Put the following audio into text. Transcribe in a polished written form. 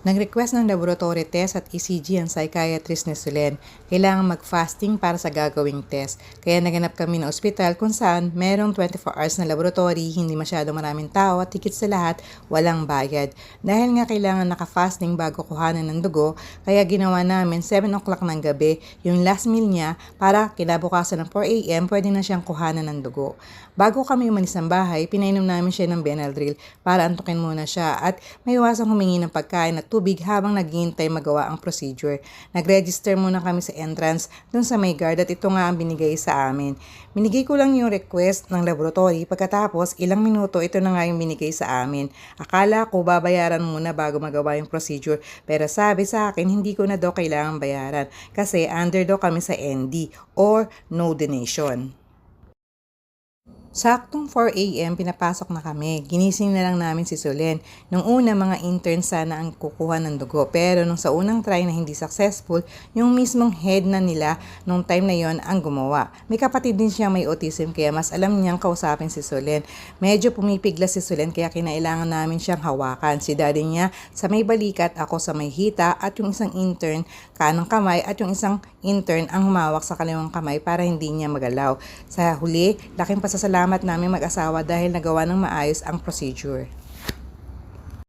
Nag-request ng laboratory test at ECG ang psychiatrist ni Sulen. Kailangan mag-fasting para sa gagawing test. Kaya naganap kami ng ospital kung saan merong 24 hours na laboratory, hindi masyado maraming tao at higit sa lahat, walang bayad. Dahil nga kailangan naka-fasting bago kuhanan ng dugo, kaya ginawa namin 7 o'clock ng gabi yung last meal niya para kinabukasan ng 4 a.m. pwede na siyang kuhanan ng dugo. Bago kami umalis ng bahay, pinainom namin siya ng Benadryl para antukin muna siya at may iwasang humingi ng pagkain at tubig habang naghihintay magawa ang procedure. Nag-register muna kami sa entrance dun sa may guard at ito nga ang binigay sa amin. Binigay ko lang yung request ng laboratory pagkatapos ilang minuto ito na nga yung binigay sa amin. Akala ko babayaran muna bago magawa yung procedure pero sabi sa akin hindi ko na daw kailangan bayaran kasi under daw kami sa ND or no donation. Saktong 4 a.m. pinapasok na kami. Ginising na lang namin si Sulen. Nung una mga intern sana ang kukuha ng dugo. Pero nung sa unang try na hindi successful, yung mismong head na nila nung time na yon ang gumawa. May kapatid din siya may autism kaya mas alam niyang kausapin si Sulen. Medyo pumipigla si Sulen kaya kinailangan namin siyang hawakan. Si daddy niya sa may balikat, ako sa may hita at yung isang intern kanang kamay at yung isang intern ang humawak sa kaliwang kamay para hindi niya magalaw. Sa huli, laking pasasalamat namin mag-asawa dahil nagawa ng maayos ang procedure.